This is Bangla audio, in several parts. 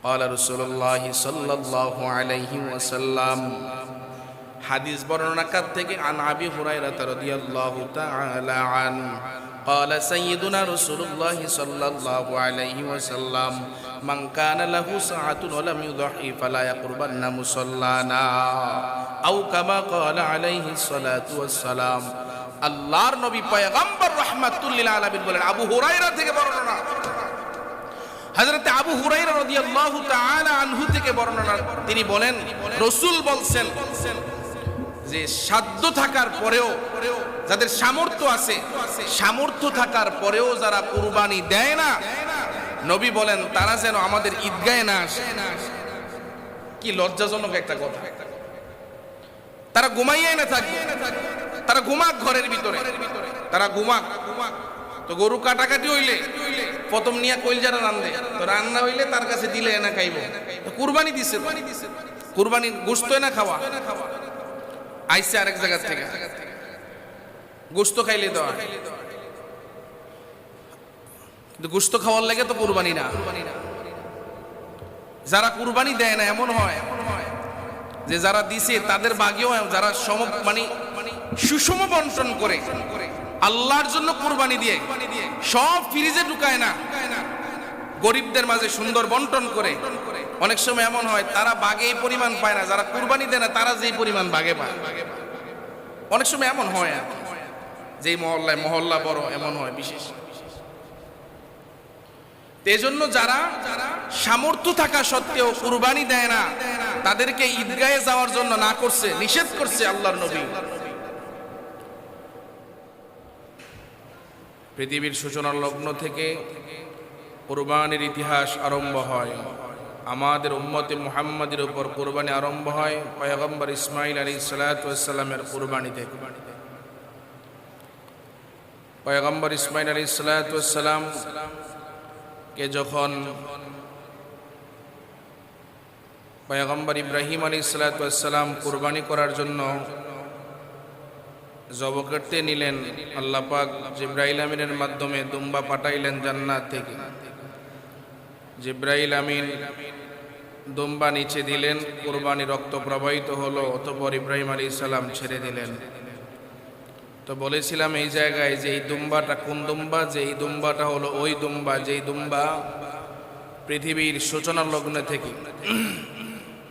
قال رسول الله صلى الله عليه وسلم حديث বর্ণনাকার থেকে عن أبي هريرة رضي الله تعالى عنه قال سيدنا رسول الله صلى الله عليه وسلم من كان له ساعة ولم يضحي فلا يقربن مصلانا أو كما قال عليه الصلاة والسلام আল্লাহর নবী পয়গম্বর রাহমাতুল লিল আলামিন বলেন, আবু হুরায়রা থেকে বর্ণনা, হযরত আবু হুরায়রা রাদিয়াল্লাহু তাআলা আনহু থেকে বর্ণনা, তিনি বলেন রাসূল বলছেন যে সাধ্য থাকার পরেও, যাদের সামর্থ্য আছে, সামর্থ্য থাকার পরেও যারা কুরবানি দেয় না, নবী বলেন তারা যেন আমাদের ঈদগাহে না আসে। কি লজ্জাজনক একটা কথা! তারা ঘুমাইয়াই না থাকবে, তারা ঘুমাক ঘরের ভিতরে, তারা ঘুমাক। তো গরু কাটাকাটি হইলে প্রথম নিয়া কইলজারা রান্ধে, তো রান্না হইলে তার কাছে দিলে এনা খাইব। কুরবানি দিছে, কুরবানি গোশত না খাওয়া, আইসে আরেক জায়গা থেকে গোশত খাইলে দেওয়া, কিন্তু গোশত খাওয়ার লাগে তো কুরবানি না। যারা কুরবানি দেয় না এমন হয় যে যারা দিছে তাদের ভাগেও যারা মানে সুষম বন্টন করে, আল্লাহর জন্য কুরবানি দিয়ে সব ফ্রিজে ঢুকায় না, গরিবদের মাঝে সুন্দর বন্টন করে। অনেক সময় এমন হয় তারা ভাগে এই পরিমাণ পায় না, যারা কুরবানি দেয় না তারা যেই পরিমাণ ভাগে পায়। অনেক সময় এমন হয়, যেই মহল্লায় মহল্লা বড় এমন হয় বিশেষ। এজন্য যারা সামর্থ্য থাকা সত্ত্বেও কুরবানি দেয় না, তাদেরকে ঈদগাহে যাওয়ার জন্য না করছে, নিষেধ করছে আল্লাহর নবী। পৃথিবীর সূচনার লগ্ন থেকে কুরবানির ইতিহাস আরম্ভ হয়। আমাদের উম্মতে মুহাম্মাদের উপর কুরবানি আরম্ভ হয় পয়গম্বর ইসমাঈল আলাইহিস সালাতু ওয়াস সালামের কুরবানি থেকে। পয়গম্বর ইসমাঈল আলাইহিস সালাতু ওয়াস সালাম কে যখন পয়গম্বর ইব্রাহিম আলাইহিস সালাতু ওয়াস সালাম কুরবানি করার জন্য জব করতে নিলেন, আল্লাহ পাক জিবরাইল আমিনের মাধ্যমে দুম্বা পাঠাইলেন জান্নাত থেকে। জিবরাইল আমিন দুম্বা নিচে দিলেন, কুরবানি রক্ত প্রবাহিত হলো, অতঃপর ইব্রাহিম আলাইহিস সালাম ছেড়ে দিলেন। তো বলেছিলাম এই জায়গায় যে এই দুম্বাটা কোন দুম্বা, যে এই দুম্বাটা হলো ওই দুম্বা যেই দুম্বা পৃথিবীর সূচনা লগ্ন থেকে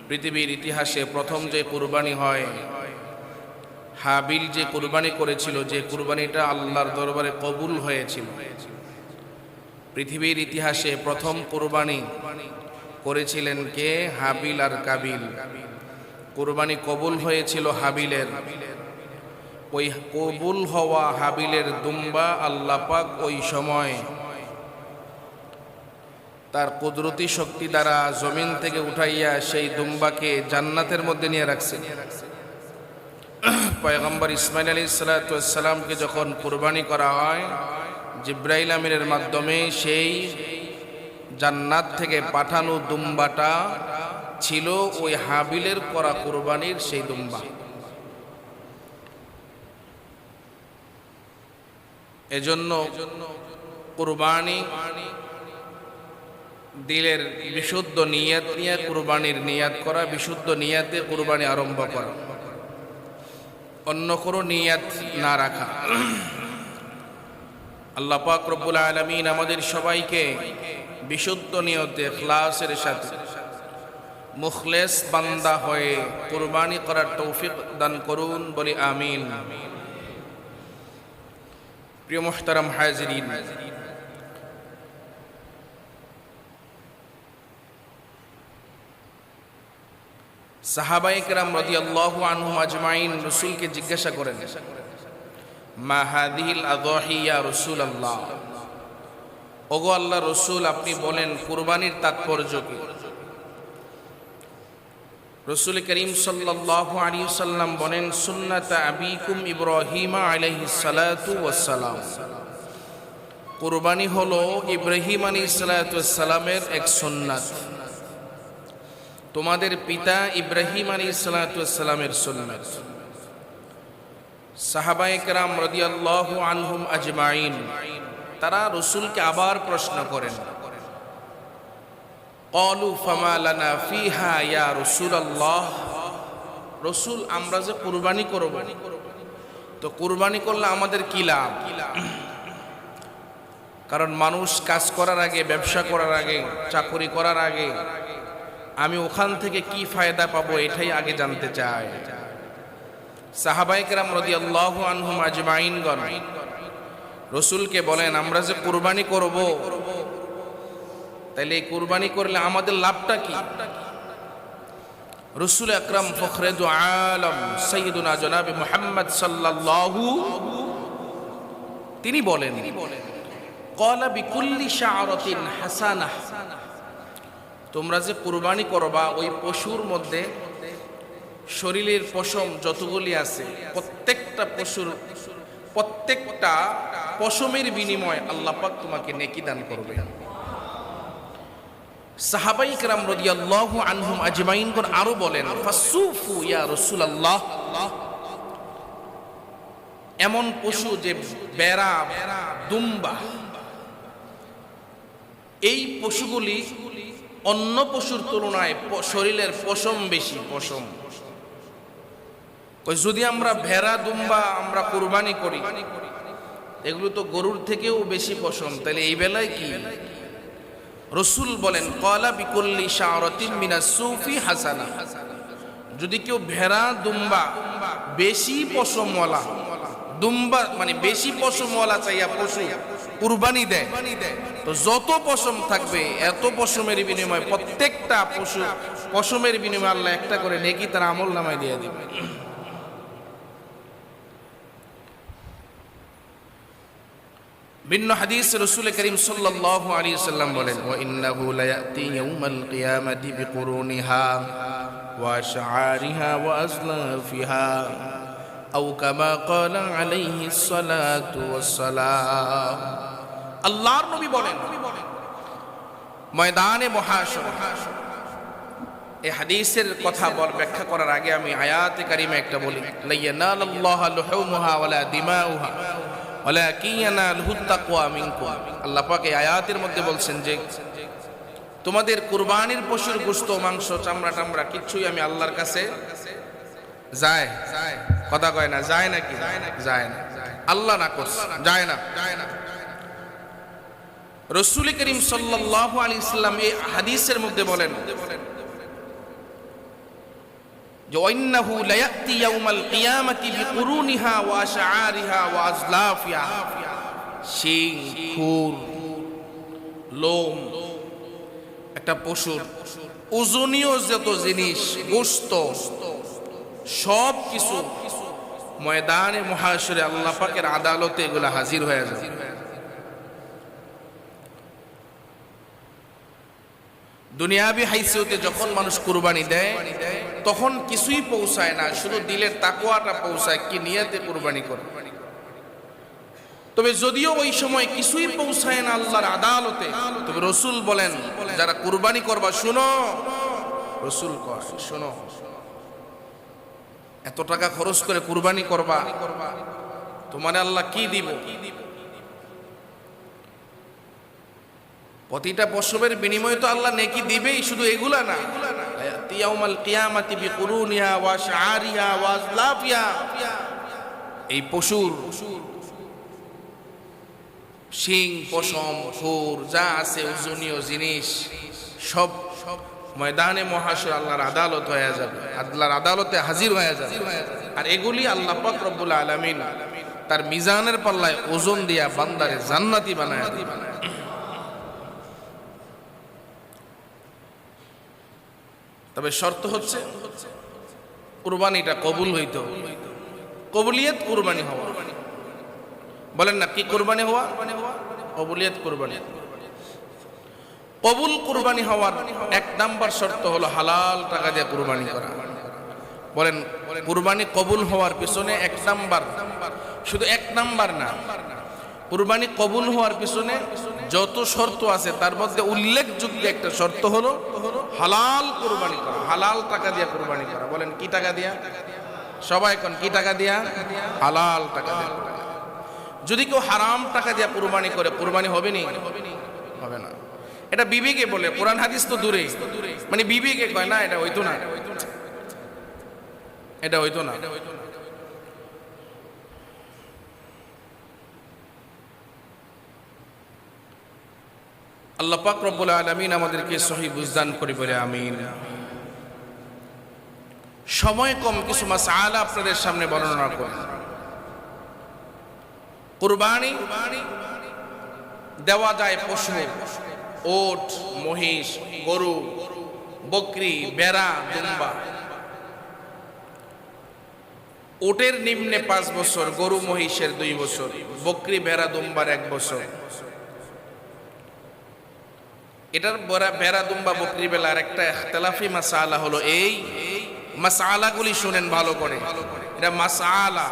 পৃথিবীর ইতিহাসে প্রথম যে কুরবানি হয়, হাবিল যে কুরবানি করেছিল, যে কুরবানিটা আল্লাহর দরবারে কবুল হয়েছিল। পৃথিবীর ইতিহাসে প্রথম কুরবানি করেছিলেন কে? হাবিল আর কাবিল। কুরবানি কবুল হয়েছিল হাবিলের। ওই কবুল হওয়া হাবিলের দুম্বা আল্লাহ পাক ওই সময় তার কুদরতি শক্তি দ্বারা জমিন থেকে উঠাইয়া সেই দুম্বাকে জান্নাতের মধ্যে নিয়ে রাখছে। পয়গম্বর ইসমাঈল আলাইহিস সালাতু ওয়াস সালামকে যখন কুরবানি করা হয়, জিবরাইল আমিনের মাধ্যমে সেই জান্নাত থেকে পাঠানো দুম্বাটা ছিল ওই হাবিলের করা কুরবানির সেই দুম্বা। এজন্য কুরবানি দিলের বিশুদ্ধ নিয়ত নিয়ে কুরবানির নিয়াত করা, বিশুদ্ধ নিয়াতে কুরবানি আরম্ভ করা, অন্য কোনো নিয়াত না রাখা। আল্লাহ পাক রব্বুল আলামিন আমাদের সবাইকে বিশুদ্ধ নিয়তে ইখলাসের সাথে মুখলেস বান্দা হয়ে কুরবানি করার তৌফিক দান করুন, বলি আমিন। প্রিয় মুহতারাম হাজিরিন, সাহাবায়ে কেরাম রাদিয়াল্লাহু আনহুম আজমাইন রাসূলকে জিজ্ঞাসা করেন, মা হাযিহিল আযাহি ইয়া রাসূলুল্লাহ, ওগো আল্লাহর রাসূল আপনি বলেন কুরবানির তাৎপর্য কি? রাসূল করিম সাল্লাল্লাহু আলাইহি ওয়াসাল্লাম বলেন, সুন্নাত আবিকুম ইব্রাহিম আলাইহিস সালাতু ওয়াস সালাম, কুরবানি হলো ইব্রাহিম আলাইহিস সালাতু ওয়াস সালামের এক সুন্নাত, তোমাদের পিতা ইব্রাহিম আলাইহিস সালাতু ওয়াস সালামের সুন্নাত। সাহাবায়ে কেরাম রাদিয়াল্লাহু আনহুম আজমাইন তারা রাসূলকে আবার প্রশ্ন করেন, ক্বালু ফামা লানা ফিহা ইয়া রাসূলুল্লাহ, রাসূল আমরা যে কুরবানি করব, তো কুরবানি করলে আমাদের কি লাভ? কারণ মানুষ কাজ করার আগে, ব্যবসা করার আগে, চাকরি করার আগে আমি ওখান থেকে কি ফায়দা পাবো এটাই আগে জানতে চাই। সাহাবায়ে কেরাম রাদিয়াল্লাহু আনহুম আজমাইনগণ রাসূলকে বলেন, আমরা যে কুরবানি করব, তাইলে এই কুরবানি করলে আমাদের লাভটা কি? রাসূল আকরাম ফখরে দু আলম সাইয়্যিদুনা জনাবে মুহাম্মদ সাল্লাল্লাহু তিনি বলেন, ক্বালা বিকুল্লি শা'রাতিন হাসানাহ, তোমরা যে কুরবানি করবা ওই পশুর মধ্যে শরীরের পশম যতগুলি আছে প্রত্যেকটা পশমের বিনিময়ে আল্লাহ পাক তোমাকে নেকি দান করবে। সাহাবায়ে কেরাম রাদিয়াল্লাহু আনহুম আজমাইনগণ আরো বলেন, ফাসুফু ইয়া রাসূলুল্লাহ, এমন পশু যে বেড়া, দুম্বা, এই পশুগুলি অন্য পশুর তুলনায় শরীরের পশম বেশি। পশম যদি আমরা ভেড়া, দুম্বা আমরা কুরবানি করি, এগুলো তো গরুর থেকেও বেশি পশম, তাহলে এই বেলায় কি? রাসূল বলেন, ক্বালা বিকুল্লি শা'রাতিন মিনাস সুফি হাসানা, যদি কেউ ভেড়া, দুম্বা বেশি পশমওয়ালা, দুম্বা মানে বেশি পশমওয়ালা চাইয়া পশু কুরবানি দেয়, তো যত পশম থাকবে এত পশমের বিনিময়ে প্রত্যেকটা পশমের বিনিময়ে আল্লাহ একটা করে নেকি তার আমল নামায় দিয়ে দিবে। ভিন্ন হাদিস রাসূল করিম সাল্লাল্লাহু আলাইহি ওয়াসাল্লাম বলেন, ওয়া ইন্নাহু লায়াতি ইয়াউমাল কিয়ামাতি বিকুরুনিহা ওয়া শা'আরিহা ওয়া আজলাফিহা আও কামা ক্বালা আলাইহিস সালাতু ওয়াস সালাম। আল্লাহর নবী বলেন, ময়দানে মুহাশার, এই হাদিসের কথা ব্যাখ্যা করার আগে আমি আয়াতে কারিমা একটা বলি, লা ইয়ানালাল্লাহু লুহুমুহা ওয়ালা দিমাউহা ওয়ালাকিন ইয়ানালুহুত তাকওয়া মিনকুম। আল্লাহ পাক এই আয়াতের মধ্যে বলছেন যে তোমাদের কুরবানির পশুর গোশত, মাংস, চামড়া টামড়া কিচ্ছুই আমি আল্লাহর কাছে যায়, কথা কয় না, যায় নাকি? যায় না, আল্লাহ না করছে, যায় না। রাসূল করিম সাল্লাল্লাহু আলাইহি ওয়াসাল্লাম এই হাদিসের মধ্যে বলেন যে ওয়াইন্নাহু লায়াতি ইয়াউমাল কিয়ামাতি বিকুরুনিহা ওয়া আশআরিহা ওয়া আজলাফিহা, শিং, খুর, লোম, একটা পশুর ওজনীয় যত জিনিস, গোশত, সব কিছু ময়দানে মুহাশরে আল্লাহ পাকের আদালতে এগুলা হাজির হয়ে যায়। দুনিয়াবি হাইসিয়তে যখন মানুষ কুরবানি দেয় তখন কিছুই পৌঁছায় না, শুধু দিলের তাকওয়াটা পৌঁছায় কি নিয়তে কুরবানি করে। তবে যদিও ওই সময় কিছুই পৌঁছায় না আল্লাহর আদালতে, তবে রাসূল বলেন যারা কুরবানি করবা শুনো, রাসূল কয় শুনো, এত টাকা খরচ করে কুরবানি করবা, তোমার আল্লাহ কি দিব? প্রতিটা পশমের বিনিময়ে তো আল্লাহ নেকি দিবেই, শুধু এগুলা না, ইয়াউমাল কিয়ামাতি বিকুরুনিহা ওয়া শা'আরিহা ওয়া আজলাফিহা, এই পশুর শিং, পশম, খুর যা আছে ওজনীয় জিনিস সব ময়দানে মুহাশর আল্লাহর আদালত হয়ে যাবে, আল্লাহর আদালতে হাজির হয়ে যাবে। আর এগুলি আল্লাহ পাক রব্বুল আলামিন তার মিজানের পাল্লায় ওজন দিয়া বান্দারে জান্নাতি বানায় দিবেন। তবে শর্ত হচ্ছে কুরবানিটা কবুল হইতে হবে, কবুলিয়ত কুরবানি হওয়া। বলেন না কি কুরবানি হওয়া? কবুলিয়ত কুরবানি। কবুল কুরবানি হওয়ার এক নাম্বার শর্ত হলো হালাল টাকা দিয়ে কুরবানি করা। বলেন কুরবানি কবুল হওয়ার পিছনে এক নাম্বার, শুধু এক নাম্বার না, কুরবানি কবুল হওয়ার পিছনে যত শর্ত আছে তার মধ্যে উল্লেখযোগ্য একটা শর্ত হলো হালাল কুরবানি করা, হালাল টাকা দিয়ে কুরবানি করা। বলেন কি টাকা দিয়া? সবাই কোন কি টাকা দিয়া? হালাল টাকা দিয়া। যদি কেউ হারাম টাকা দিয়ে কুরবানি করে, কুরবানি হবে নি? হবে না। এটা বিবেকে বলে, কোরআন হাদিস তো দূরে, মানে বিবেকে কয় না এটা হইতো না, এটা হইতো না। আল্লাহ পাক রব্বুল আলামিন আমাদেরকে সহি বুঝদান করে বলে আমিন। সময় কম, কিছু মাসআলা আপনাদের সামনে বর্ণনা করি। কুরবানি দেওয়া যায় পশু, ওট, মহিষ, গরু, বকরি, ভেড়া, দুম্বা। ওটের নিম্নে 5 বছর, গরু মহিষের 2 বছর, বকরি ভেড়া দুম্বার 1 বছর। এটার ভেড়া দুম্বা বকরি বেলার একটা ইখতিলাফি মাসআলা হলো এই, মাসআলাগুলি শুনেন ভালো করে, এটা মাসআলা।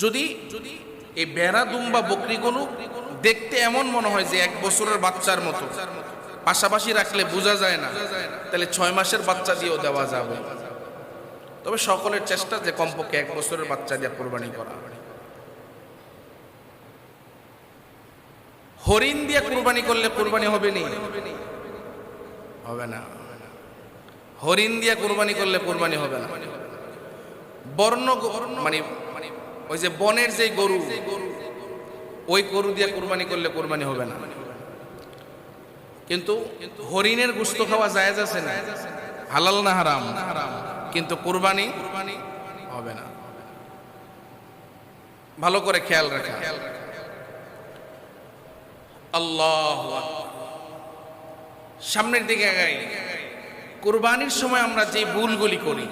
যদি এই ভেড়া দুম্বা বকরিগুলো দেখতে এমন মনে হয় যে 1 বছরের বাচ্চার মতো, পাশাপাশি রাখলে বোঝা যায় না, তাহলে 6 মাসের বাচ্চা দিয়েও দেওয়া যাবে। তবে সকলের চেষ্টা যে কমপক্ষে 1 বছরের বাচ্চা দিয়ে কুরবানি করা। হরিণ দিয়ে কুরবানি করলে কুরবানি হবে নি? হবে না। হরিণ দিয়ে কুরবানি করলে কুরবানি হবে না। বর্ণ মানে ওই যে বনের যে গরু, ওই গরু দিয়ে কুরবানি করলে কুরবানি হবে না। কিন্তু হরিণের গোশত খাওয়া জায়েজ আছে না? হালাল না হারাম? কিন্তু কুরবানি হবে না। ভালো করে খেয়াল রাখা। আল্লাহু আকবার। সামনের দিকে আগাই। কুরবানির সময় আমরা যে ভুলগুলি করি,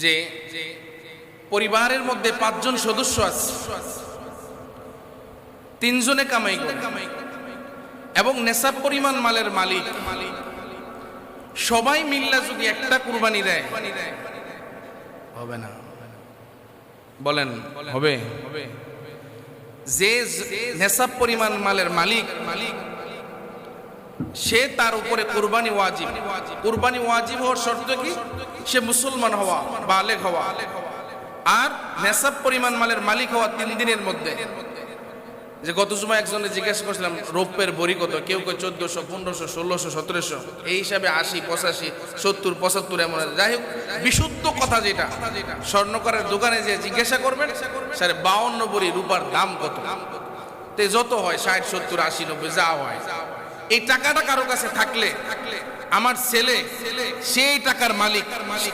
যে পরিবারের মধ্যে 5 জন সদস্য আছে, 3 জনে কামাই করে এবং নেশাব পরিমাণ মালের মালিক, সবাই মিল্লা যদি একটা কুরবানি দেয় হবে না? বলেন হবে? যে নেশাব পরিমাণ মালের মালিক, সে তার উপরে কুরবানি ওয়াজিব। কুরবানি ওয়াজিব হওয়ার শর্ত কি? সে মুসলমান হওয়া, বালেগ হওয়া, আর নেশাব পরিমাণ মালের মালিক হওয়া 3 দিনের মধ্যে। যে গত সময় একজনে জিজ্ঞাসা করছিলাম রৌপ্যের বড়ি কত, কেউ কেউ 1400, 1500, 1600, 1700, এই হিসাবে 80, 85, 70, 75 এমন। যাই হোক, বিশুদ্ধ কথা যেটা, স্বর্ণকারের দোকানে যে জিজ্ঞাসা করবেন স্যার 52 বড়ি রূপার দাম কত, তে যত হয় 60, 70, 80, 90 যা হয়, এই টাকাটা কারো কাছে থাকলে আমার ছেলে সেই টাকার মালিক,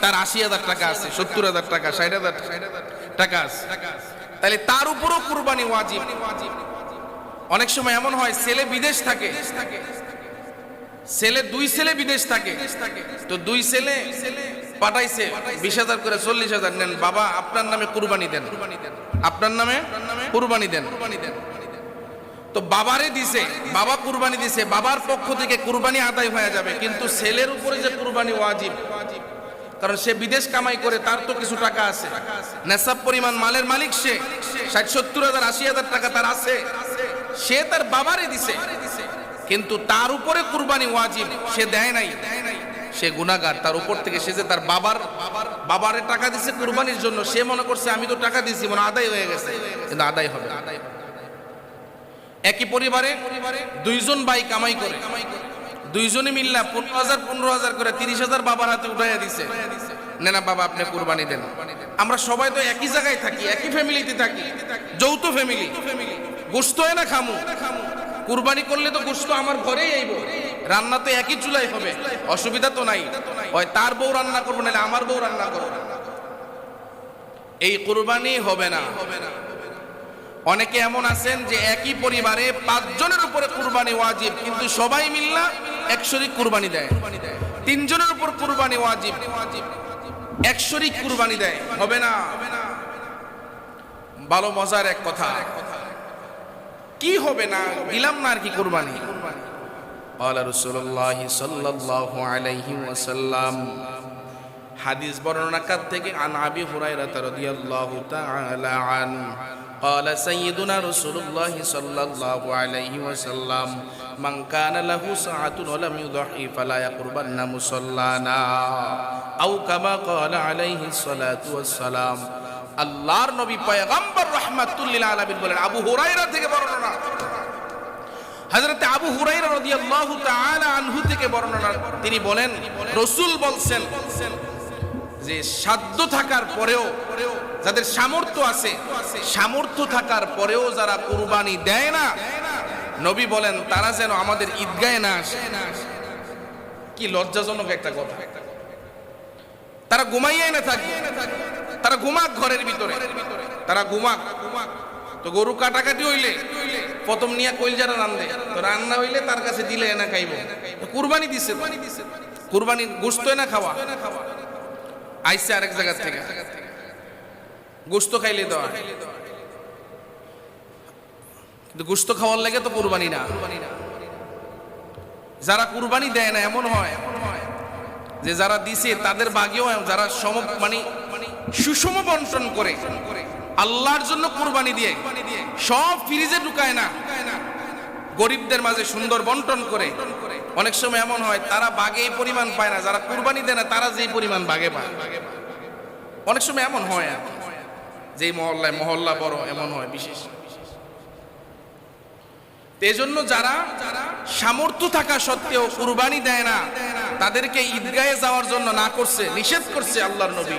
তার 80,000 টাকা আছে, 70,000 টাকা, 60,000 টাকা আছে, তাহলে তার উপরও কুরবানি ওয়াজিব। অনেক সময় এমন হয় ছেলে বিদেশ থাকে, ছেলে 2 ছেলে বিদেশ থাকে, তো 2 ছেলে পাঠাইছে 20,000 করে, 40,000 নেন বাবা, আপনার নামে কুরবানি দেন, আপনার নামে কুরবানি দেন। তো বাবারে দিছে, বাবা কুরবানি দিছে, বাবার পক্ষ থেকে কুরবানি আদায় হয়ে যাবে, কিন্তু ছেলের উপরে যে কুরবানি ওয়াজিব, কারণ সে বিদেশ কামাই করে, তার তো কিছু টাকা আছে, নেশাব পরিমাণ মালের মালিক সে, 60-70,000, 80,000 টাকা তার আছে, সে তার বাবারে দিছে, কিন্তু তার উপরে কুরবানি ওয়াজিব, সে দেয় নাই, সে গুনাহগার। তার উপর থেকে সে যে তার বাবারে টাকা দিছে কুরবানির জন্য, সে মনে করছে আমি তো টাকা দিছি, মনে আদায় হয়ে গেছে, কিন্তু আদায় হবে না। একই পরিবারে 2 জন ভাই কামাই করে, 2 জনে মিল্লা 15,000 করে 30,000 বাবার হাতে উঠাইয়া দিছে, নেনা বাবা আপনি কুরবানি দেন। আমরা সবাই তো একই জায়গায় থাকি, একই ফ্যামিলিতে থাকি, যৌথ ফ্যামিলি, গোশত হয় না খামু, কুরবানি করলে তো গোশত আমার ঘরেই আইব, রান্না তো একই চুলাই হবে, অসুবিধা তো নাই, হয় তার বউ রান্না করবো না আমার বউ রান্না করবো, এই কুরবানি হবে না। অনেকে এমন আছেন যে একই পরিবারে 5 জনের উপরে কুরবানি ওয়াজিব, কিন্তু সবাই মিল্লা এক শরীক কুরবানি দেয়। 3 জনের উপর কুরবানি ওয়াজিব, এক শরীক কুরবানি দেয়, হবে না। ভালো মজার এক কথা, কি হবে না দিলাম না আর কি কুরবানি। আলা রাসূলুল্লাহ সাল্লাল্লাহু আলাইহি ওয়াসাল্লাম, হাদিস বর্ণনাকার থেকে আন আবি হুরায়রা রাদিয়াল্লাহু তাআলা আন قال سيدنا رسول الله صلى الله عليه وسلم মান কানা লাহু সাআতুন ওয়া লাম ইউদহি ফালা ইয়াকরবান্না মুসাল্লানা আও কামা ক্বালা আলাইহিস সালাতু ওয়াস সালাম। আল্লাহর নবী পয়গম্বর রাহমাতুল লিল আলামিন বলেন, আবু হুরায়রা থেকে বর্ণনা, হযরত আবু হুরায়রা রাদিয়াল্লাহু তাআলা আনহু থেকে বর্ণনা, তিনি বলেন রাসূল বলছেন যে সাধ্য থাকার পরেও, যাদের সামর্থ্য আছে, সামর্থ্য থাকার পরেও যারা কুরবানি দেয় না, নবী বলেন তারা যেন আমাদের ঈদগাহে না আসে। কি লজ্জাজনক একটা কথা! তারা ঘুমাইয়াই না থাকবে, তারা ঘুমাক ঘরের ভিতরে, তারা ঘুমাক। তো গরু কাটাকাটি হইলে প্রথম নিয়ে কইলজারা রান্ধে, তো রান্না হইলে তার কাছে দিলে না খাইব। কুরবানি দিছে, কুরবানি গোশত না খাওয়া, আইসে আরেক জায়গা থেকে গোশত খাইলে দেওয়া, কিন্তু গোশত খাওয়ার লাগে তো কুরবানি না। যারা কুরবানি দেয় না, এমন হয় যে যারা দিছে তাদের ভাগেও যারা মানে সুষম বন্টন করে, আল্লাহর জন্য কুরবানি দিয়ে সব ফ্রিজে ঢুকায় না, গরিবদের মাঝে সুন্দর বন্টন করে। অনেক সময় এমন হয় তারা ভাগে এই পরিমাণ পায় না, যারা কুরবানি দেয় না তারা যেই পরিমাণ ভাগে পায়। অনেক সময় এমন হয়, যেই মহল্লায় মহল্লা বড় এমন হয় বিশেষ। এজন্য যারা সামর্থ্য থাকা সত্ত্বেও কুরবানি দেয় না, তাদেরকে ঈদগাহে যাওয়ার জন্য না করছে, নিষেধ করছে আল্লাহর নবী।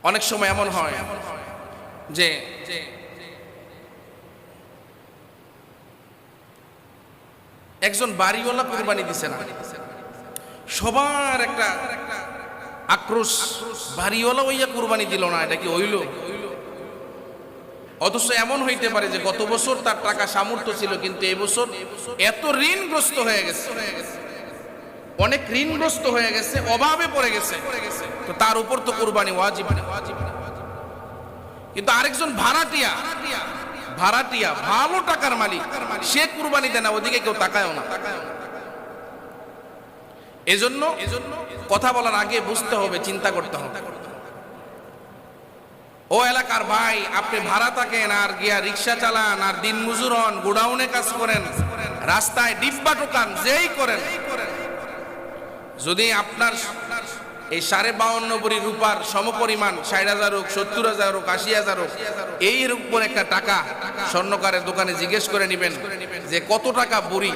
অনেক সময় এমন হয় যে একজন বাড়িওয়ালা কুরবানি দিছে না, সবার একটা আক্রোশ, বাড়িওয়ালা ওইয়া কুরবানি দিল না, এটা কি হইল? অথচ এমন হইতে পারে যে গত বছর তার টাকা সামর্থ্য ছিল, কিন্তু এই বছর এত ঋণগ্রস্ত হয়ে গেছে, অনেক ঋণগ্রস্ত হয়ে গেছে, অভাবে পড়ে গেছে, তো তার উপর তো কুরবানি ওয়াজিব না। কিন্তু আরেকজন ভাড়াটিয়া ভালো টাকার মালিক, সে কুরবানি দেয় না, ওদিকে কেউ তাকায়ও না। এজন্য কথা বলার আগে বুঝতে হবে, চিন্তা করতে হবে। ও এলাকার ভাই, আপনি ভাড়া থাকেন আর গিয়া রিক্সা চালান আর দিন মজুর হন, গোডাউনে কাজ করেন, রাস্তায় ডিব্বা টোকান, যেই করেন, যদি আপনার এই 52.5 ভরি রূপার সমপরিমাণ 60,000 হোক, 70,000 হোক, 80,000 হোক, এই রকম একটা টাকা স্বর্ণকারের দোকানে জিজ্ঞেস করে নিবেন যে কত টাকা ভরি।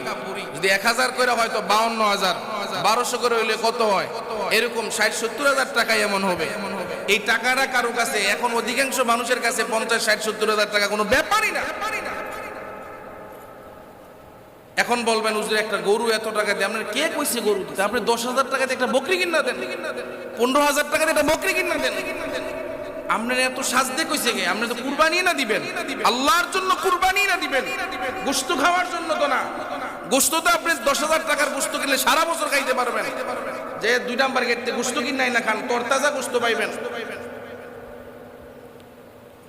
যদি 1000 করে হয় তো 52,000, 1200 করে হইলে কত হয়, এরকম 60-70,000 টাকাই এমন হবে। এই টাকাটা কারো কাছে এখন অধিকাংশ মানুষের কাছে 50-60-70,000 টাকা কোনো ব্যাপারই না। এখন বলবেন হুজুর একটা গরু এত টাকা দিয়ে, আপনার কে কইছে গরু দিতে? আপনি 10,000 টাকা দিয়ে একটা বকরি কিনা দেন, 15,000 টাকা দিয়ে একটা বকরি কিনা দেন। আপনার এত সাজদে কইছে কে? আপনি তো কুরবানি না দিবেন, আল্লাহর জন্য কুরবানি না দিবেন, গোশত খাওয়ার জন্য তো না। গোশত তো আপনি 10,000 টাকার গোশত কিনলে সারা বছর খাইতে পারবেন, যে 2 নাম্বার গেট থেকে গোশত কিনাই না খান, তরতাজা গোশত পাইবেন।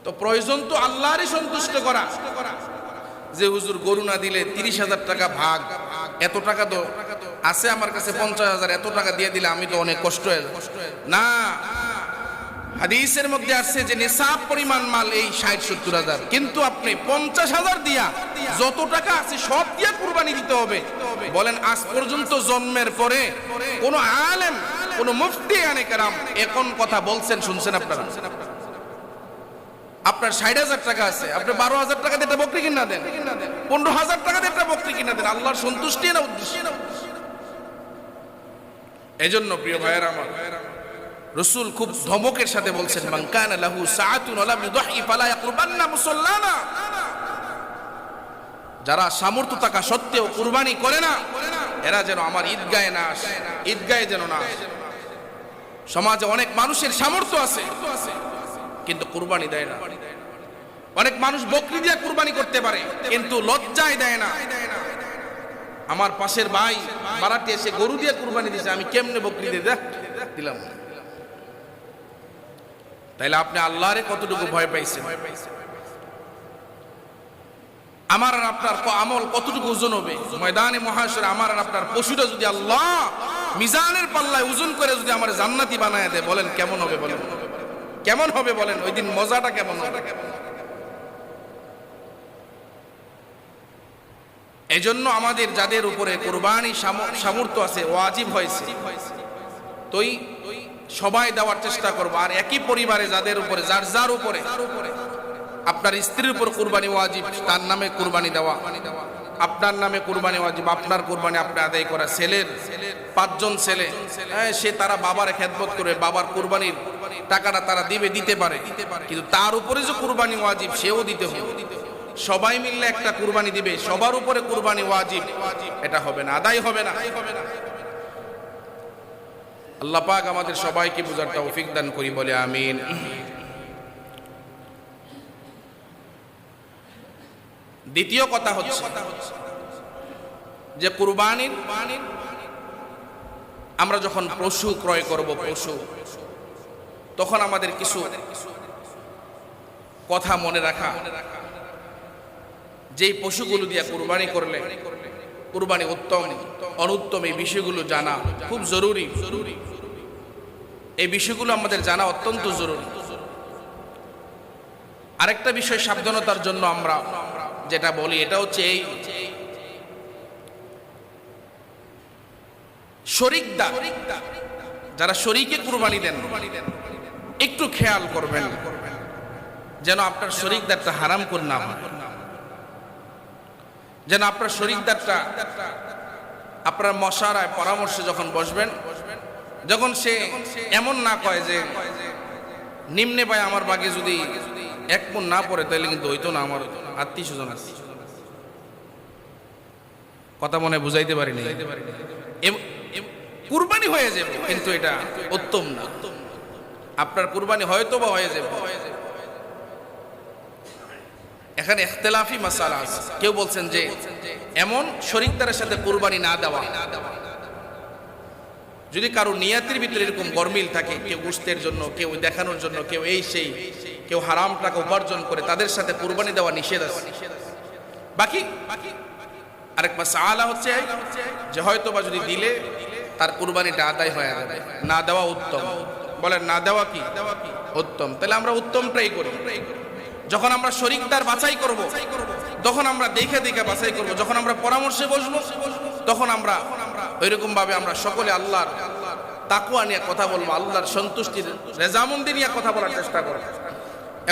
তো প্রয়োজন তো আল্লাহরই সন্তুষ্ট করা, যে হুজুর গরু না দিলে 30,000 টাকা ভাগ, এত টাকা তো আছে আমার কাছে 50,000, এত টাকা দিয়ে দিলে আমি তো অনেক কষ্ট হয়ে যাব না। হাদিসের মধ্যে আছে যে নিসাব পরিমাণ মাল এই 60-70,000, কিন্তু আপনি 50,000 দিয়া যত টাকা আছে সব দিয়া কুরবানি দিতে হবে। বলেন আজ পর্যন্ত জন্মের পরে কোন আলেম, কোন মুফতি আনে কেরাম এখন কথা বলছেন শুনছেন আপনারা? আপনার 60,000 টাকা আছে, আপনি 12,000 টাকা দিয়ে একটা বকরি কিনা দেন, 15,000 টাকা দিয়ে একটা বকরি কিনা দেন, আল্লাহর সন্তুষ্টি না উদ্দেশ্য। এজন্য প্রিয় ভাইয়েরা আমার, রাসূল খুব ধমকের সাথে বলছেন, মান কানা লাহু সাআতুন ওয়া লাম ইউদহি ফালা ইয়াকরবান্না মুসাল্লানা। যারা সামর্থ্য থাকা সত্ত্বেও কুরবানি করে না, এরা যেন আমার ঈদগাহে না আসে, ঈদগাহে যেন না আসে। সমাজে অনেক মানুষের সামর্থ্য আছে কিন্তু কুরবানি দেয় না। অনেক মানুষ বকরি দিয়ে কুরবানি করতে পারে কিন্তু লজ্জায় দেয় না। আমার পাশের ভাই বারাতে এসে গরু দিয়ে কুরবানি দিয়েছে, আমি কেমনে বকরি দিয়ে দিলাম? তাইলে আপনি আল্লাহরে কতটুকু ভয় পাইছেন? আমার আর আপনার আমল কতটুকু ওজন হবে ময়দানে মহাশরে? আমার আর আপনার পশুটা যদি আল্লাহ মিজানের পাল্লায় ওজন করে যদি আমার জান্নাতি বানায় দেয়, বলেন কেমন হবে? বলেন কেমন হবে? বলেন ওই দিন মজাটা কেমন হবে? এজন্য আমাদের যাদের উপরে কুরবানি সামর্থ্য আছে, ওয়াজিব হয়েছে, তোই সবাই দেওয়ার চেষ্টা করবো। আর একই পরিবারে যাদের উপরে যার উপরে আপনার স্ত্রীর উপর কুরবানি ওয়াজিব, তার নামে কুরবানি দেওয়া, আপনার নামে কুরবানি ওয়াজিব, আপনার কুরবানি আপনি আদায় করা। ছেলের 5 জন ছেলে, সে তারা বাবার খেদমত করে বাবার কুরবানির টাকাটা তারা দিতে পারে, কিন্তু তার উপরে যে কুরবানি ওয়াজিব সেও দিতে হবে। সবাই মিললে একটা কুরবানি দিবে, সবার উপরে কুরবানি ওয়াজিব, এটা হবে না, আদায় হবে না। আল্লাহ পাক আমাদের সবাইকে বুঝার তৌফিক দান করি, বলে আমিন। দ্বিতীয় কথা হচ্ছে যে কুরবানির আমরা যখন পশু ক্রয় করব, পশু, তখন আমাদের কিছু কথা মনে রাখা, যেই পশুগুলো দিয়ে কুরবানি করলে কুরবানি উত্তম অনুত্তম, এই বিষয়গুলো জানা খুব জরুরি। এই বিষয়গুলো আমাদের জানা অত্যন্ত জরুরি। আরেকটা বিষয় সাবধানতার জন্য আমরা যেটা বলি, এটা হচ্ছে এই শরীকদার, যারা শরীকে কুরবানি দেন, একটু খেয়াল করবেন যেন আপনার শরীকদারটা হারাম করে না হয়, যেন আপনার শরীকদারটা আপনার মশারায় পরামর্শে যখন বসবেন, যখন সে এমন না কয় যে নিম্নে পায় আমার বাগে যদি 1 মণ না পড়ে তাহলে কিন্তু হইতো না, আমার আত্মীয় স্বজন আছে। কথা মনে বুঝাইতে পারিনি, কুরবানি হয়ে যাবে কিন্তু এটা উত্তম না। আপনার কুরবানি হয়তো বা হয়ে যাবে, এখানে ইখতিলাফি মাসালা আছে। কেউ বলছেন যে এমন শরীকদারের সাথে কুরবানি না দেওয়া, যদি কারো নিয়াতের ভিতরে এরকম গরমিল থাকে, কেউ গোশতের জন্য, কেউ দেখানোর জন্য, কেউ এই সেই, কেউ হারাম টাকা উপার্জন করে, তাদের সাথে কুরবানি দেওয়া নিষেধ আছে। বাকি আরেক মাসালা হচ্ছে যে হয়তো বা যদি দিলে তার কুরবানিটা আদায় হয়ে যাবে, না দেওয়া উত্তম। বলেন না দেওয়া কি উত্তম? তাহলে আমরা উত্তমটাই করি। যখন আমরা শরীকদার বাছাই করব, তখন আমরা দেখে বাছাই করব। যখন আমরা পরামর্শে বসবো, তখন আমরা ওইরকম ভাবে আমরা সকলে আল্লাহর তাকওয়া নিয়ে কথা বলবো, আল্লাহর সন্তুষ্টির রেজামন্দি নিয়ে কথা বলার চেষ্টা করব।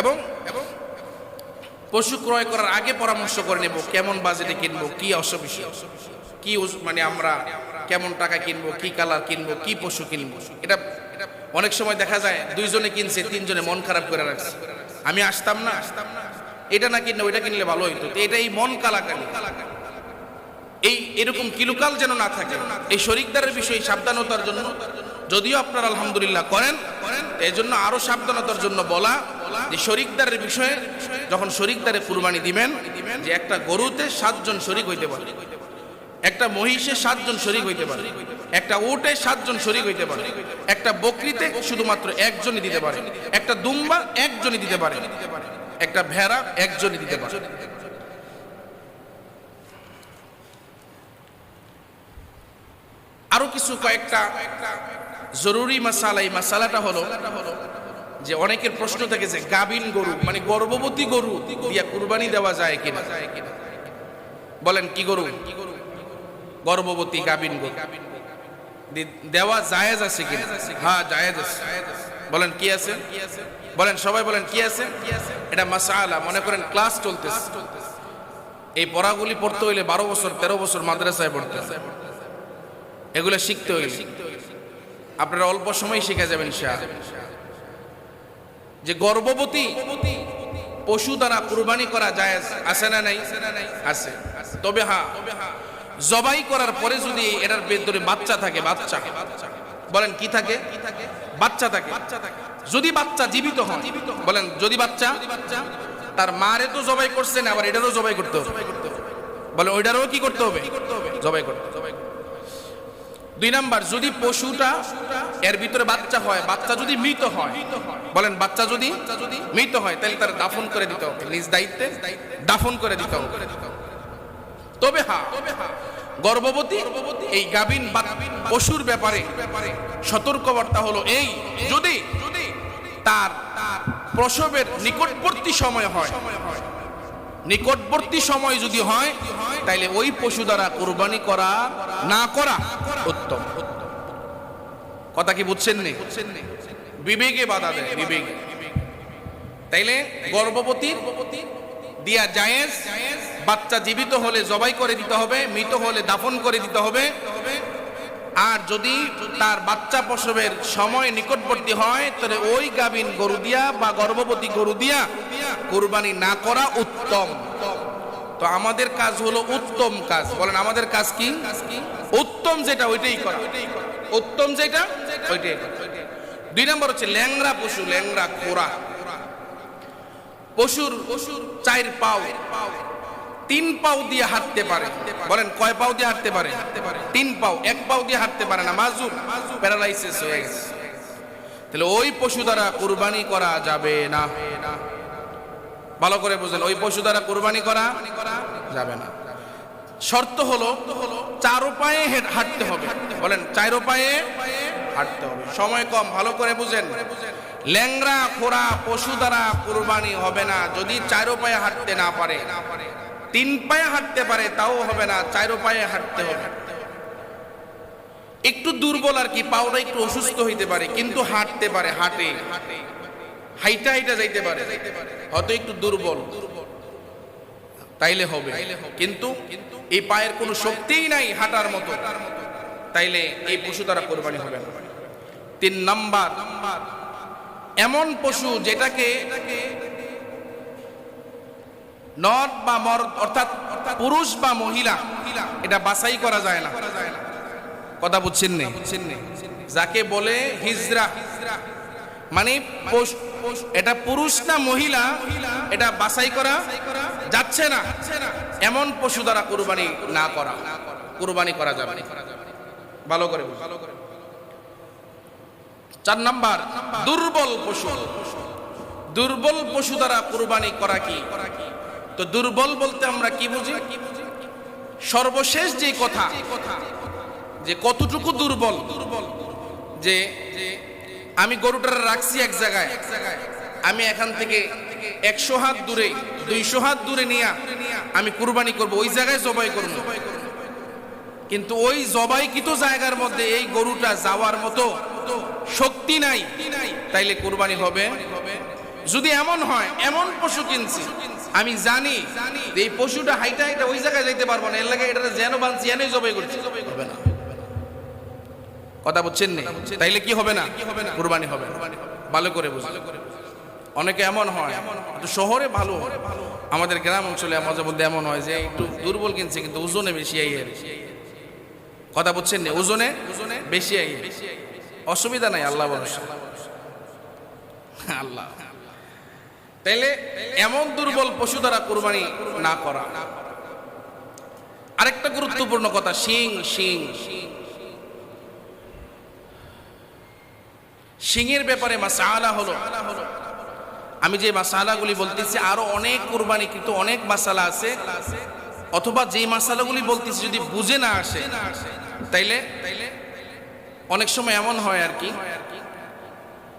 এবং পশু ক্রয় করার আগে পরামর্শ করে নেব, কেমন বাজেটে কিনবো, কি অসুবিধা, কি মানে আমরা কেমন টাকা কিনবো, কি কালার কিনবো, কি পশু কিনবো। এটা অনেক সময় দেখা যায় 2 জনে কিনছে, 3 জনে মন খারাপ করে রাখছে, আমি আসতাম না, এটা না কিনলে ওইটা কিনলে ভালো হইতো। এটা এই মন কালাকালি, এই এরকম কিলুকাল যেন না থাকে। এই শরীকদারের বিষয়ে সাবধানতার জন্য, যদিও আপনারা আলহামদুলিল্লাহ করেন, এই জন্য আরো সাবধানতার জন্য বলা যে শরীকদারের বিষয়ে যখন শরীকদারে কুরবানি দিবেন, যে একটা গরুতে 7 জন শরীক হইতে পারে, একটা মহিষে 7 জন শরীক হইতে পারে, একটা উটে 7 জন শরীক হইতে পারে, একটা বকরিতে শুধুমাত্র 1 জনই দিতে পারে, একটা দুম্বা 1 জনই দিতে পারে, একটা ভেড়া 1 জনই দিতে পারে। আরো কিছু কয়েকটা জরুরি মাসালা। এই মাসালাটা হলো যে অনেকের প্রশ্ন থাকে যে গাভীন গরু মানে গর্ভবতী গরু দিয়া কুরবানি দেওয়া যায় কিনা। বলেন কি গরু? গর্ভবতী গাভীন গরু দেওয়া জায়েজ আছে কিনা? হ্যাঁ জায়েজ আছে। বলেন কি আছে? বলেন সবাই বলেন কি আছে? এটা মাসালা। মনে করেন ক্লাস চলতেছে, এই পড়াগুলি পড়তে হইলে 12 বছর 13 বছর মাদ্রাসায় পড়তে হয়, এগুলো শিখতে হইলে আপনারা অল্প সময় শিখে যাবেন। যে গর্ভবতী পশু দ্বারা কুরবানি করা জায়েজ আছে না নাই? আছে। তবে হ্যাঁ, জবাই করার পরে যদি এটার ভেতরে বাচ্চা থাকে, বাচ্চা বলেন কি থাকে? বাচ্চা থাকে। যদি বাচ্চা জীবিত হয়, বলেন যদি বাচ্চা, তার মারে তো জবাই করছে না, আবার এটারও জবাই করতে হবে। বলেন ওইটারও কি করতে হবে? জবাই করতে হবে। 2 নাম্বার, যদি পশুটা এর ভিতরে বাচ্চা হয়, বাচ্চা যদি মৃত হয়, বলেন বাচ্চা যদি মৃত হয়, তাহলে তার দাফন করে দিতে হবে, নিজ দায়িত্বে দাফন করে দিতে হবে। তবে হ্যাঁ, গর্ভবতী এই গাভীন পশুর ব্যাপারে সতর্কবার্তা হলো এই, যদি তার প্রসবের নিকটবর্তী সময় হয়, নিকটবর্তী সময় যদি হয় তাইলে ওই পশু দ্বারা কুরবানি করা না করা উত্তম। কথা কি বুঝছেন নি? বিবেকে বাধা দেয়, বিবেকে। তাইলে গর্ভবতী দিয়া জায়েজ, বাচ্চা জীবিত হলে জবাই করে দিতে হবে, মৃত হলে দাফন করে দিতে হবে। আর যদি তার বাচ্চা প্রসবের সময় নিকটবর্তী হয় তাহলে ওই গাভীন গরু দিয়া বা গর্ভবতী গরু দিয়া কুরবানি না করা উত্তম। তো আমাদের কাজ হলো উত্তম কাজ। বলেন আমাদের কাজ কি? উত্তম যেটা ওইটাই করা, উত্তম যেটা ওইটাই করা। 2 নম্বর হচ্ছে ল্যাংড়া পশু, ল্যাংড়া খোরা পশুর 4 পাও 3 পাও দিয়ে হাঁটতে পারে। বলেন কয় পাও দিয়ে হাঁটতে পারে? 3 পাও। 1 পাও দিয়ে হাঁটতে পারে না, মাজুর, প্যারালাইসিস হয়ে গেছে। তাহলে ওই পশু দ্বারা কুরবানি করা যাবে না। ভালো করে বুঝেন, ওই পশু দ্বারা কুরবানি করা যাবে না। শর্ত হলো 4 পায়ে হাঁটতে হবে। বলেন 4 পায়ে হাঁটতে হবে। সময় কম, ভালো করে বুঝেন। ল্যাংড়া খোরা পশু দ্বারা কুরবানি হবে না যদি 4 পায়ে হাঁটতে না পারে। 3 পায়ে হাঁটতে পারে তাও হবে না, 4 পায়ে হাঁটতে হবে। একটু দুর্বল আর কি, পাওটা একটু অসুস্থ হইতে পারে কিন্তু হাঁটতে পারে, হাঁটে, হাইটা হাইটা যাইতে পারে, হয়তো একটু দুর্বল, তাইলে হবে। কিন্তু এই পায়ের কোনো শক্তিই নাই হাঁটার মতো, তাইলে এই পশু দ্বারা কুরবানি হবে না। 3 নাম্বার, এমন পশু যেটাকে নর বা মর্দ অর্থাৎ পুরুষ বা মহিলা এটা বাছাই করা যায় না। কথা বুঝছেন না? যাকে বলে হিজরা, মানে এটা পুরুষ না মহিলা এটা বাছাই করা যাচ্ছে না, এমন পশু দ্বারা কুরবানি না করা, কুরবানি করা যাবে না। ভালো করে। 4 নাম্বার, দুর্বল পশু। দুর্বল পশু দ্বারা কুরবানি করা কি? তো দুর্বল বলতে আমরা কি বুঝি? সর্বশেষ যে কথা, যে কতটুকু দুর্বল, যে আমি গরুটার রাখছি এক জায়গায়, আমি এখান থেকে 100 হাত দূরে 200 হাত দূরে নিয়ে আমি কুরবানি করব, ওই জায়গায় জবাই করব, কিন্তু ওই জবাইকৃত জায়গার মধ্যে এই গরুটা যাওয়ার মতো শক্তি নাই, তাইলে কুরবানি হবে? যদি এমন হয়, এমন পশু কিনছি আমি জানি এই পশুটা হাইটা হাইটা ওই জায়গায় যাইতে পারবো না, এর লাগে এটা যেন বানছি এনেই জবাই করছি, হবে না। কথা বুঝছেন না? তাইলে কি হবে না? কুরবানি হবে। ভালো করে বুঝুন। অনেকে এমন হয়, একটু শহরে ভালো, আমাদের গ্রাম অঞ্চলে মাঝে মধ্যে এমন হয় যে একটু দুর্বল কিনছে কিন্তু ওজনে বেশি আইয়ে। কথা বুঝছেন না? ওজনে বেশি আইয়ে, অসুবিধা নাই, আল্লাহ ভরসা, আল্লাহ। তাইলে এমন দুর্বল পশু দ্বারা কুরবানি না করা। আরেকটা গুরুত্বপূর্ণ কথা, শিং। শিংয়ের ব্যাপারে মাসআলা হলো, আমি যে মাসআলাগুলি বলতেছি আরো অনেক কুরবানি কিন্তু অনেক মাসালা আছে, অথবা যে মাসালাগুলি বলতেছি যদি বুঝে না আসে তাইলে অনেক সময় এমন হয় আর কি,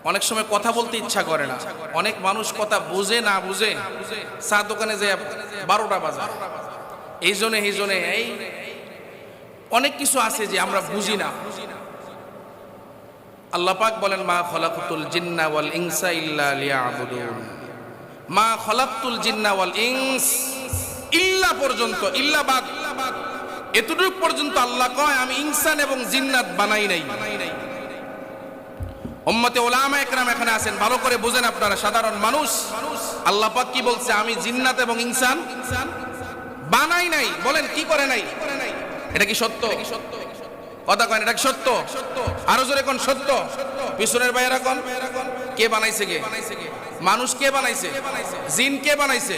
অনেক সময় কথা বলতে ইচ্ছা করে না। অনেক মানুষ কথা বুঝে না বুঝে চা দোকানে যে 12টা বাজে, এই জন্য এই অনেক কিছু আছে যে আমরা বুঝি না। আল্লাহ পাক বলেন, মা খলাকতুল জিন্না ওয়াল ইনসা ইল্লা লিয়াবুদুন। মা খলাকতুল জিন্না ওয়াল ইনস, ইল্লা পর্যন্ত, ইল্লা বাদ, এতটুকু পর্যন্ত আল্লাহ কয় আমি ইনসান এবং জিন্নাত বানাই নাই। উম্মতে উলামা একরাম এখানে আছেন, ভালো করে বুঝেন আপনারা, সাধারণ মানুষ। আল্লাহ পাক কি বলছে? আমি জিন্নাত এবং ইনসান বানাই নাই। বলেন কি করে নাই? এটা কি সত্য? কথা কয়, এটা কি সত্য? আরো জোরে কোন সত্য? পিছনের ভাইয়েরা কোন, কে বানাইছে? কে মানুষ? কে বানাইছে? জিন কে বানাইছে?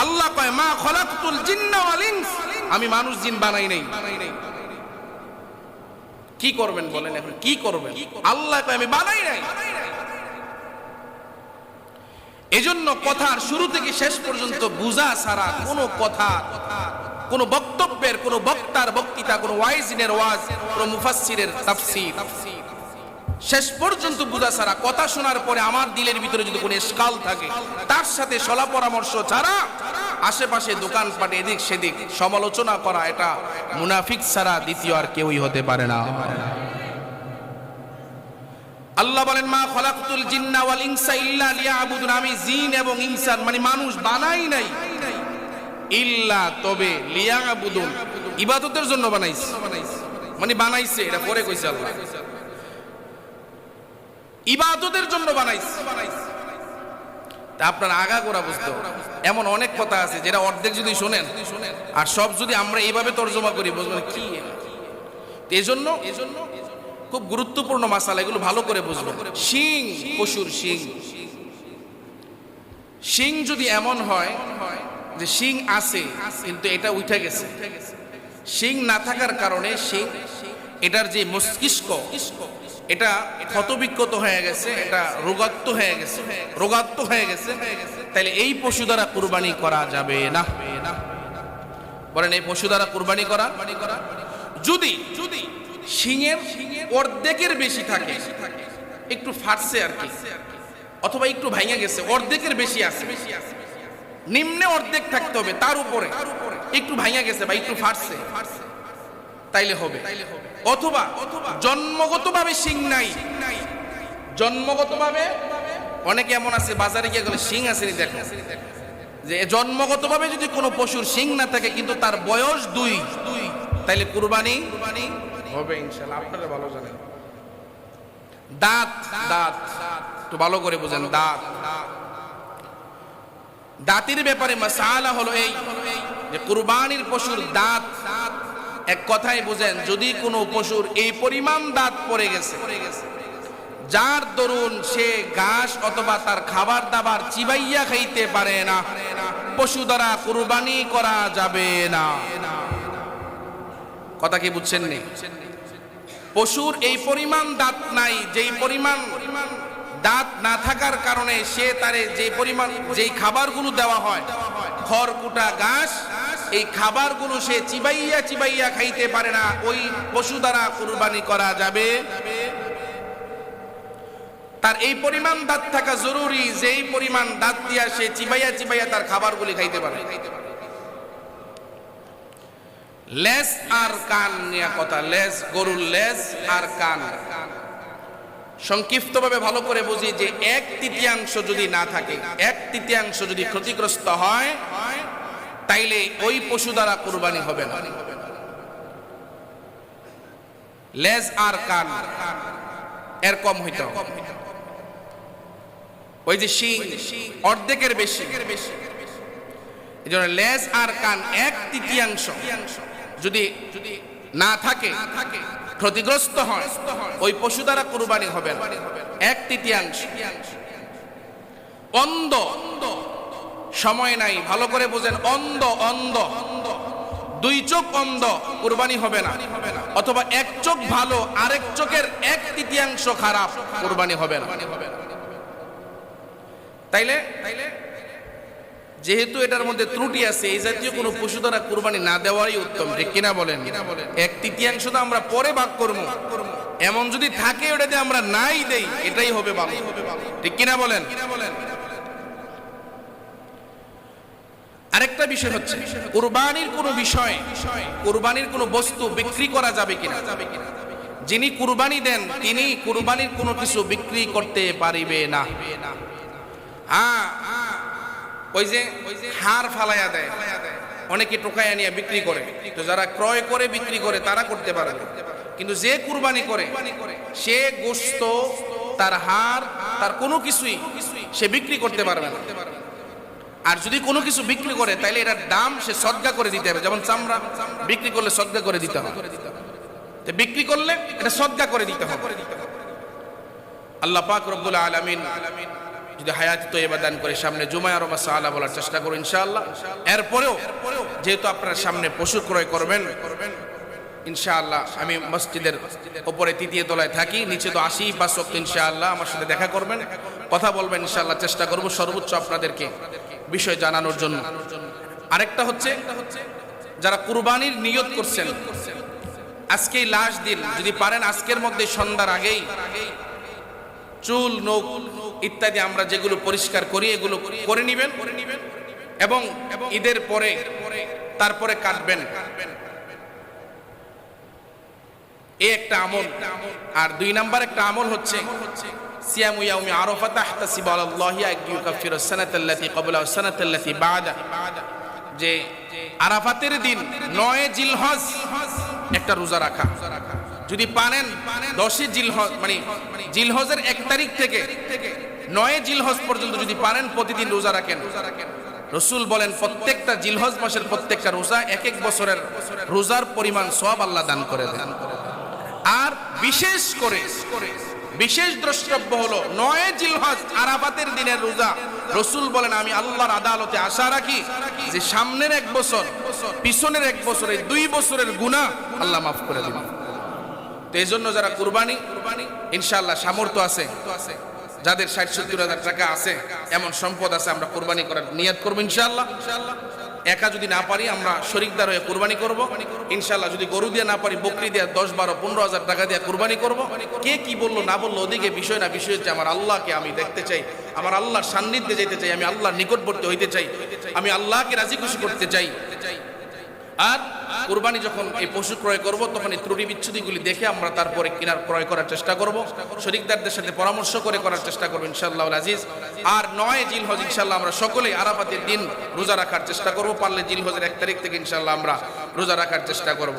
আল্লাহ কয় মা খলাকতুল জিন্না ওয়াল ইনস, আমি মানুষ জিন বানাই নাই। কি করবেন বলেন এখন? কি করবেন? আল্লাহ কয় আমি বানাই নাই। এজন্য কথার শুরু থেকে শেষ পর্যন্ত বুঝা ছাড়া কোনো কথা, কোনো বক্তব্যের, কোনো বক্তার বক্তৃতা, কোনো ওয়াইজিনের ওয়াজ, কোনো মুফাসসিরের তাফসীর শেষ পর্যন্ত বুঝা ছাড়া, কথা শোনার পরে আমার দিলের ভিতরে যদি কোনো ইশকাল থাকে, তার সাথে সলা পরামর্শ ছাড়া আশেপাশে দোকানপাটে এদিক সেদিক সমালোচনা করা, এটা মুনাফিক ছাড়া দ্বিতীয় আর কেউই হতে পারে না। আল্লাহ বলেন, মা খলাকতুল জিন্না ওয়াল ইনসা ইল্লা লিয়াবুদুন, আমি জিন এবং ইনসান মানে মানুষ বানাই নাই, ইল্লা তবে লিয়াবুদুন ইবাদতের জন্য বানাইছে, মানে বানাইছে, এটা পরে কইছে আল্লাহ, ইবাদতের জন্য বানাইছে। তা আপনার আগাগোড়া বুঝতে হবে। এমন অনেক কথা আছে যেটা অর্ধেক যদি শুনেন আর সব যদি আমরা এইভাবে তর্জমা করি বুঝবেন কি। এজন্য খুব গুরুত্বপূর্ণ মাসালা, এগুলো ভালো করে বুঝবেন। শিং, পশুর শিং, শিং যদি এমন হয় যে শিং আছে কিন্তু এটা উঠে গেছে, শিং না থাকার কারণে শিং এটার যে মস্তিষ্ক এটা ক্ষতবিক্ষত হয়ে গেছে, এটা রোগাক্ত হয়ে গেছে, তাহলে এই পশু দ্বারা কুরবানি করা যাবে না। বলেন, এই পশু দ্বারা কুরবানি করা যদি শিংয়ের অর্ধেকের বেশি থাকে, একটু ফাটছে আর কি, অথবা একটু ভাঙে গেছে, অর্ধেকের বেশি আছে, নিম্নে অর্ধেক থাকতে হবে, তার উপরে একটু ভাঙে গেছে বা একটু ফাটছে, তাইলে হবে। অথবা জন্মগতভাবে শিং নাই, জন্মগতভাবে অনেকে এমন আছে বাজারে গিয়ে গেলে শিং আছে দেখো, যে জন্মগতভাবে যদি কোনো পশুর শিং না থাকে কিন্তু তার বয়স 2, তাইলে কুরবানি হবে ইনশাআল্লাহ। আপনারা ভালো জানেন। দাঁত তো ভালো করে বুঝেন। দাঁতের ব্যাপারে মাসালা হলো এই যে কুরবানির পশুর দাঁত, এক কথায় বুঝেন, যদি কোনো পশুর এই পরিমাণ দাঁত পড়ে গেছে যার দরুন সে ঘাস অথবা তার খাবার দাবার চিবাইয়া খাইতে পারে না, পশু দ্বারা কুরবানি করা যাবে না। কথা কি বুঝছেন নি? পশুর এই পরিমাণ দাঁত নাই, যেই পরিমাণ দাঁত না থাকার কারণে সে তারে যেই খাবারগুলো দেওয়া হয়, খড়কুটা ঘাস, এই খাবারগুলো সে চিবাইয়া খাইতে পারে না, ওই পশু দ্বারা কুরবানি করা যাবে। তার এই পরিমাণ দাঁত থাকা জরুরি, যেই পরিমাণ দাঁত দিয়া সে চিবাইয়া তার খাবারগুলি খাইতে পারে। লেজ আর কান নিয়ে কথা, গরুর লেজ আর কান সংক্ষিপ্তভাবে ভালো করে বুঝি যে 1/3 যদি না থাকে, 1/3 যদি ক্ষতিগ্রস্ত হয়, তাইলে ওই পশু দ্বারা কুরবানি হবে না। লেজ আর কান এর কম হইতে হবে। ওই যে শিং অর্ধেকের বেশি, এই জন্য লেজ আর কান 1/3 যদি না থাকে, ক্ষতিগ্রস্ত হয়, ওই পশু দ্বারা কুরবানি হবে না। 1/3 অন্ধ, সময় নাই, ভালো করে বুঝেন। অন্ধ 2 চোখ অন্ধ, কুরবানি হবে না। অথবা 1 চোখ ভালো, আরেক চোখের 1/3 খারাপ, কুরবানি হবে না। তাইলে যেহেতু এটার মধ্যে ত্রুটি আছে, এই জাতীয় কোনো পশু দ্বারা কুরবানি না দেওয়াই উত্তম, ঠিক কিনা বলেন? 1/3 তো আমরা পরে ভাগ করবো, এমন যদি থাকে ওটাতে আমরা নাই দেই, এটাই হবে ভালো, ঠিক কিনা বলেন? আরেকটা বিষয় হচ্ছে কুরবানির কোনো বস্তু বিক্রি করা যাবে কিনা। যিনি কুরবানি দেন তিনি কুরবানির কোনো কিছু বিক্রি করতে পারিবে না। ওই যে হাড় ফালাইয়া দেয়, অনেকে টোকাইয়া নিয়ে বিক্রি করে, তো যারা ক্রয় করে বিক্রি করে তারা করতে পারবে, কিন্তু যে কুরবানি করে সে গোশত, তার হাড়, তার কোনো কিছুই সে বিক্রি করতে পারবে না। আর যদি কোনো কিছু বিক্রি করে তাহলে এটার দাম সে সদকা করে দিতে হবে। যেমন চামড়া বিক্রি করলে সদকা করে দিতে হবে, তো বিক্রি করলে এটা সদকা করে দিতে হবে। আল্লাহ পাক রব্বুল আলামিন যদি হায়াত তয়্যিবা দান করে সামনে জুমায় আরো মাসালা বলার চেষ্টা করব ইনশাআল্লাহ। এরপরেও যেহেতু আপনারা সামনে পশু ক্রয় করবেন ইনশাআল্লাহ, আমি মসজিদের উপরে 3য় তলায় থাকি, নিচে তো 80 ওয়াক্ত ইনশাআল্লাহ আমার সাথে দেখা করবেন, কথা বলবেন ইনশাআল্লাহ। চেষ্টা করব সর্বোচ্চ আপনাদেরকে বিষয় জানানোর জন্য। আরেকটা হচ্ছে যারা কুরবানির নিয়ত করছেন, আজকেই লাস্ট দিন, যদি পারেন আজকের মধ্যে সন্ধ্যার আগেই চুল নখ ইত্যাদি আমরা যেগুলো পরিষ্কার করি এগুলো করে নেবেন এবং ঈদের পরে তারপরে কাটবেন। এই একটা আমল। আর 2 নাম্বার একটা আমল হচ্ছে সিয়ামু ইয়াউমি আরাফা তাহতাসিবু আলাল্লাহি আইয়ুকাফিরু সানাতাল্লাতী ক্বাবলা ওয়া সানাতাল্লাতী বা'দা, যে আরাফাতের দিন 9 জিলহজ একটা রোজা রাখা। যদি পারেন 10 জিলহজ মানে জিলহজের 1 তারিখ থেকে 9 জিলহজ পর্যন্ত যদি পারেন প্রতিদিন রোজা রাখেন। রাসূল বলেন প্রত্যেকটা জিলহজ মাসের প্রত্যেকটা রোজা এক এক বছরের রোজার পরিমাণ সওয়াব আল্লাহ দান করে দেন। আর বিশেষ দ্রষ্টব্য হলো 9 জিলহজ আরাফাতের দিনের রোজা। রাসূল বলেন আমি আল্লাহর আদালতে আশা রাখি যে সামনের 1 বছর পিছনের 1 বছর এই 2 বছরের গুনাহ আল্লাহ মাফ করে দিবেন। তো এই জন্য যারা কুরবানি ইনশাআল্লাহ সামর্থ্য আছে, যাদের 60-70 হাজার টাকা আছে, এমন সম্পদ আছে, আমরা কুরবানি করার নিয়ত করব ইনশাআল্লাহ। একা যদি না পারি আমরা শরীকদার হয়ে কুরবানি করব ইনশাআল্লাহ। যদি গরু দিয়ে না পারি বকরি দিয়ে 10-12-15 হাজার টাকা দিয়ে কুরবানি করব। কে কি বললো না বললো ওদিকে বিষয় না, বিষয় হচ্ছে আমার আল্লাহকে আমি দেখতে চাই, আমার আল্লাহর সান্নিধ্যে যেতে চাই, আমি আল্লাহর নিকটবর্তী হইতে চাই, আমি আল্লাহকে রাজি খুশি করতে চাই। আর কুরবানি যখন এই পশু ক্রয় করব তখন এই ত্রুটি বিচ্ছুতিগুলি দেখে আমরা তারপরে ক্রয় করার চেষ্টা করব, শরীকদারদের সাথে পরামর্শ করে করার চেষ্টা করব ইনশাআল্লাহ আজিজ। আর 9 জিলহজ ইনশাআল্লাহ আমরা সকলেই আরাফাতের দিন রোজা রাখার চেষ্টা করব, পারলে জিলহজের 1 তারিখ থেকে ইনশাআল্লাহ আমরা রোজা রাখার চেষ্টা করব।